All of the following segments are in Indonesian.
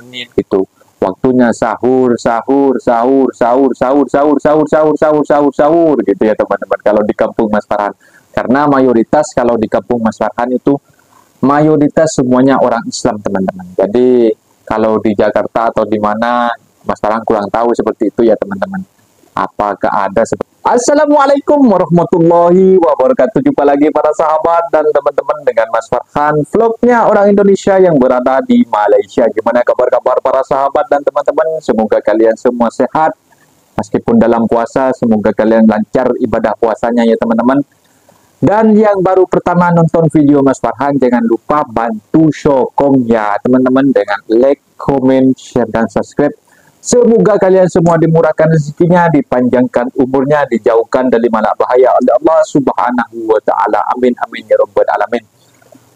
menit gitu. Waktunya sahur, sahur, sahur, sahur, sahur, sahur, sahur, sahur, sahur, sahur, sahur gitu ya teman-teman. Kalau di kampung Mas Farhan, karena mayoritas kalau di kampung Mas Farhan itu mayoritas semuanya orang Islam teman-teman. Jadi kalau di Jakarta atau di mana Mas Farhan kurang tahu seperti itu ya teman-teman. Apakah ada seperti Assalamualaikum warahmatullahi wabarakatuh. Jumpa lagi para sahabat dan teman-teman dengan Mas Farhan, vlognya orang Indonesia yang berada di Malaysia. Gimana kabar-kabar para sahabat dan teman-teman? Semoga kalian semua sehat. Meskipun dalam puasa, semoga kalian lancar ibadah puasanya ya teman-teman. Dan yang baru pertama nonton video Mas Farhan, jangan lupa bantu sokong ya teman-teman dengan like, comment, share, dan subscribe. Semoga kalian semua dimurahkan rezekinya, dipanjangkan umurnya, dijauhkan dari malak bahaya oleh Allah Subhanahu wa Ta'ala. Amin, amin ya Rabbal Alamin.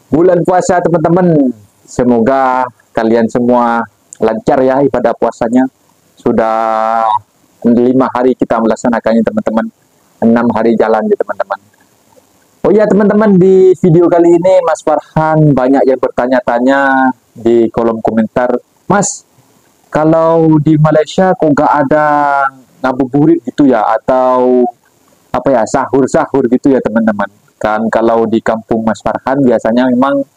Bulan puasa teman-teman, semoga kalian semua lancar ya ibadah puasanya. Sudah 5 hari kita melaksanakannya teman-teman, 6 hari jalan ya teman-teman. Oh ya teman-teman, di video kali ini Mas Farhan banyak yang bertanya-tanya di kolom komentar, Mas, kalau di Malaysia kok gak ada ngabuburit gitu ya, atau apa ya, sahur-sahur gitu ya teman-teman. Kan kalau di kampung Mas Farhan biasanya memang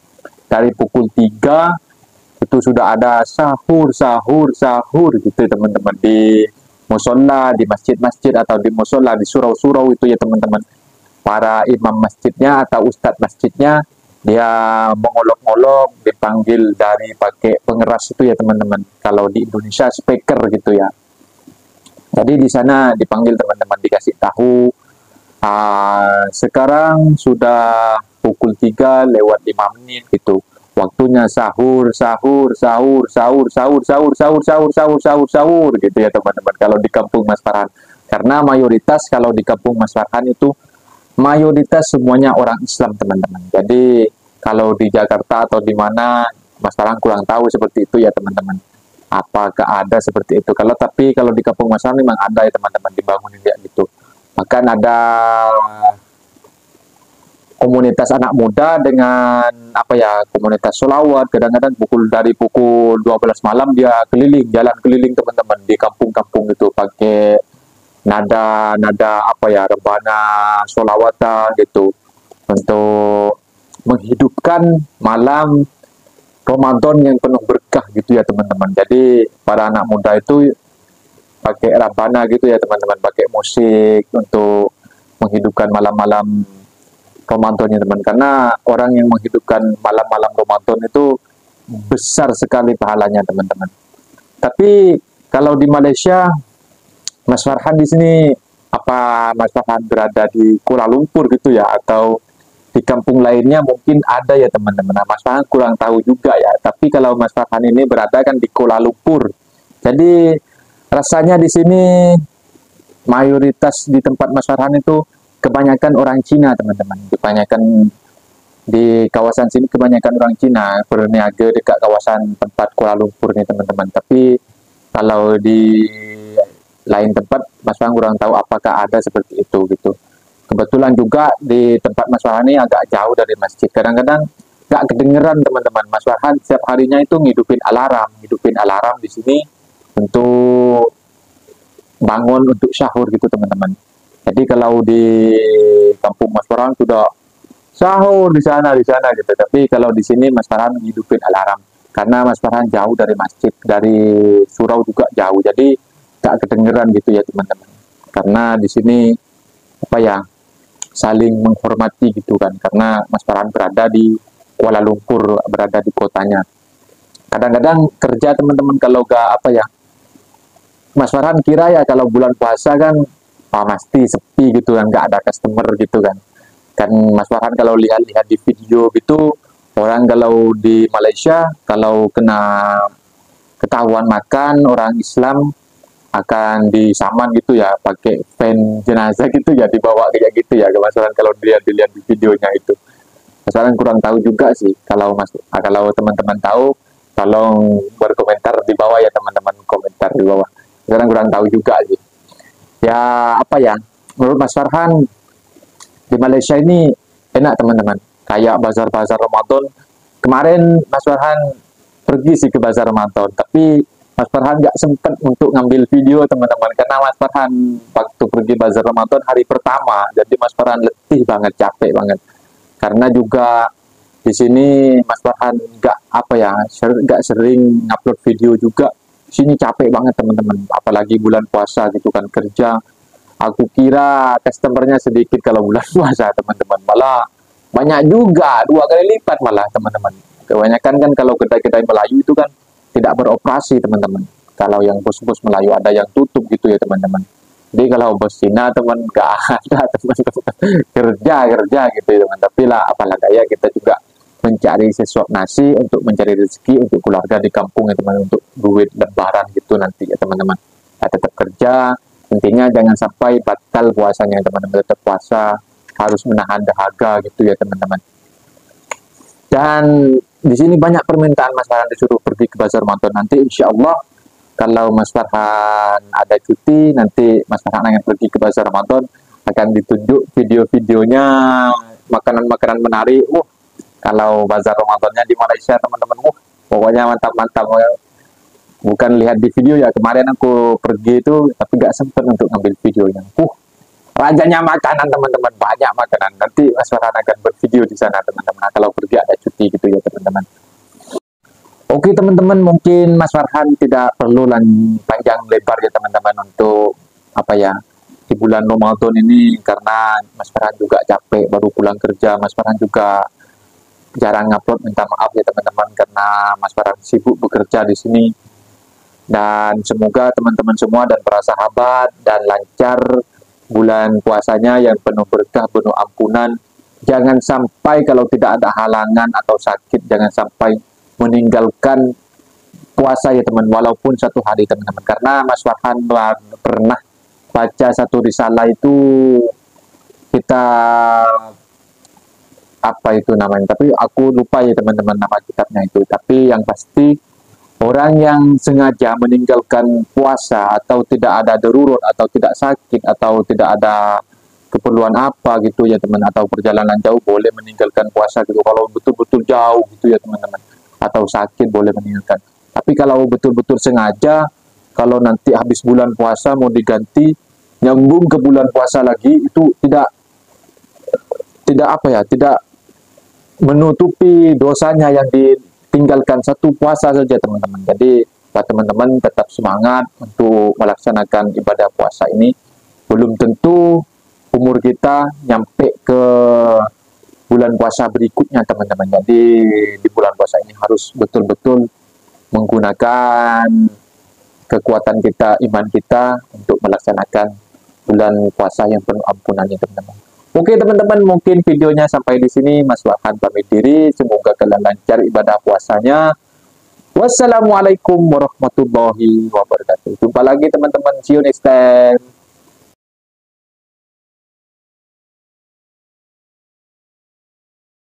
dari pukul 3 itu sudah ada sahur, sahur, sahur gitu ya teman-teman. Di musola, di masjid-masjid atau di musola, di surau-surau itu ya teman-teman. Para imam masjidnya atau ustadz masjidnya dia mengolok-olok, dipanggil dari pakai pengeras itu ya teman-teman. Kalau di Indonesia speaker gitu ya. Jadi di sana dipanggil teman-teman, dikasih tahu sekarang sudah pukul 3 lewat 5 menit gitu. Waktunya sahur, sahur, sahur, sahur, sahur, sahur, sahur, sahur, sahur, sahur, sahur gitu ya teman-teman. Kalau di kampung Mas Farhan, karena mayoritas kalau di kampung Mas Farhan itu mayoritas semuanya orang Islam teman-teman. Jadi kalau di Jakarta atau di mana Mas Farhan kurang tahu seperti itu ya teman-teman. Apakah ada seperti itu? Tapi kalau di kampung Mas Farhan memang ada ya teman-teman, dibangunin ya gitu. Bahkan ada komunitas anak muda dengan apa ya, komunitas sholawat. Kadang-kadang dari pukul 12 malam dia keliling, jalan keliling teman-teman di kampung-kampung itu pakai nada apa ya, rebana sholawatan gitu, untuk menghidupkan malam Ramadan yang penuh berkah gitu ya teman-teman. Jadi para anak muda itu pakai rebana gitu ya teman-teman, pakai musik untuk menghidupkan malam-malam Ramadan ya teman. Karena orang yang menghidupkan malam-malam Ramadan itu besar sekali pahalanya teman-teman. Tapi kalau di Malaysia, Mas Farhan di sini, apa Mas Farhan berada di Kuala Lumpur gitu ya, atau di kampung lainnya mungkin ada ya teman-teman. Nah, Mas Farhan kurang tahu juga ya. Tapi kalau Mas Farhan ini berada kan di Kuala Lumpur. Jadi rasanya di sini mayoritas di tempat Mas Farhan itu kebanyakan orang Cina teman-teman. Kebanyakan di kawasan sini kebanyakan orang Cina berniaga dekat kawasan tempat Kuala Lumpur nih teman-teman. Tapi kalau di lain tempat Mas Farhan kurang tahu apakah ada seperti itu gitu. Kebetulan juga di tempat Mas Farhan ini agak jauh dari masjid. Kadang-kadang nggak kedengeran teman-teman. Mas Farhan setiap harinya itu ngidupin alarm di sini untuk bangun untuk sahur gitu teman-teman. Jadi kalau di kampung Mas Farhan sudah sahur di sana gitu. Tapi kalau di sini Mas Farhan ngidupin alarm karena Mas Farhan jauh dari masjid, dari surau juga jauh. Jadi gak kedengeran gitu ya teman-teman. Karena di sini apa ya, saling menghormati gitu kan. Karena Mas Farhan berada di Kuala Lumpur, berada di kotanya. Kadang-kadang kerja teman-teman kalau gak apa ya, Mas Farhan kira ya kalau bulan puasa kan pasti sepi gitu kan, gak ada customer gitu kan. Kan Mas Farhan kalau lihat-lihat di video gitu, orang kalau di Malaysia kalau kena ketahuan makan orang Islam akan disaman gitu ya, pakai van jenazah gitu ya, dibawa kayak gitu ya Mas Farhan kalau dilihat di videonya itu. Mas Farhan kurang tahu juga sih. Kalau kalau teman-teman tahu, tolong berkomentar di bawah ya teman-teman, komentar di bawah. Mas Farhan kurang tahu juga sih. Ya apa ya, menurut Mas Farhan di Malaysia ini enak teman-teman. Kayak bazar-bazar Ramadan kemarin Mas Farhan pergi sih ke Bazar Ramadan, tapi Mas Farhan nggak sempat untuk ngambil video teman-teman, karena Mas Farhan waktu pergi Bazar Ramadan hari pertama, jadi Mas Farhan letih banget, capek banget. Karena juga di sini Mas Farhan nggak apa ya, nggak sering upload video juga. Di sini capek banget teman-teman, apalagi bulan puasa gitu kan, kerja. Aku kira customernya sedikit kalau bulan puasa teman-teman, malah banyak juga, 2 kali lipat malah teman-teman. Kebanyakan kan kalau kedai-kedai Melayu itu kan tidak beroperasi teman-teman. Kalau yang bos-bos Melayu ada yang tutup gitu ya teman-teman. Jadi kalau bos Cina teman nggak ada teman-teman, kerja gitu ya teman. Tapi lah apalah daya, kita juga mencari sesuap nasi untuk mencari rezeki untuk keluarga di kampung ya teman, untuk duit lebaran gitu nanti ya teman-teman. Nah, tetap kerja, intinya jangan sampai batal puasanya teman-teman, tetap puasa, harus menahan dahaga gitu ya teman-teman. Dan di sini banyak permintaan Mas Farhan disuruh pergi ke Bazar Ramadan. Nanti insya Allah kalau Mas Farhan ada cuti, nanti Mas Farhan akan pergi ke Bazar Ramadan, akan ditunjuk video-videonya makanan-makanan menarik. Kalau Bazar Ramadannya di Malaysia teman-teman, pokoknya mantap-mantap. Bukan lihat di video ya, kemarin aku pergi itu tapi nggak sempet untuk ngambil videonya. Rajanya makanan teman-teman, banyak makanan. Nanti Mas Farhan akan bervideo di sana teman-teman. Nah, kalau pergi ada cuti gitu ya teman-teman. Oke teman-teman, mungkin Mas Farhan tidak perlu panjang lebar ya teman-teman untuk apa ya, di bulan Ramadan ini, karena Mas Farhan juga capek baru pulang kerja. Mas Farhan juga jarang upload, minta maaf ya teman-teman, karena Mas Farhan sibuk bekerja di sini. Dan semoga teman-teman semua dan para sahabat dan lancar bulan puasanya yang penuh berkah, penuh ampunan. Jangan sampai kalau tidak ada halangan atau sakit, jangan sampai meninggalkan puasa ya teman, walaupun 1 hari teman-teman. Karena Mas Farhan pernah baca satu risalah itu, kita apa itu namanya, tapi aku lupa ya teman-teman nama kitabnya itu. Tapi yang pasti orang yang sengaja meninggalkan puasa atau tidak ada darurat atau tidak sakit atau tidak ada keperluan apa gitu ya teman, atau perjalanan jauh boleh meninggalkan puasa gitu, kalau betul-betul jauh gitu ya teman-teman, atau sakit boleh meninggalkan. Tapi kalau betul-betul sengaja, kalau nanti habis bulan puasa mau diganti nyambung ke bulan puasa lagi, itu tidak apa ya, tidak menutupi dosanya yang tinggalkan satu puasa saja teman-teman. Jadi teman-teman tetap semangat untuk melaksanakan ibadah puasa ini. Belum tentu umur kita nyampe ke bulan puasa berikutnya teman-teman. Jadi di bulan puasa ini harus betul-betul menggunakan kekuatan kita, iman kita untuk melaksanakan bulan puasa yang penuh ampunannya teman-teman. Oke teman-teman, mungkin videonya sampai di sini. Mas Farhan pamit diri. Semoga kalian lancar ibadah puasanya. Wassalamualaikum warahmatullahi wabarakatuh. Jumpa lagi teman-teman. See you next time.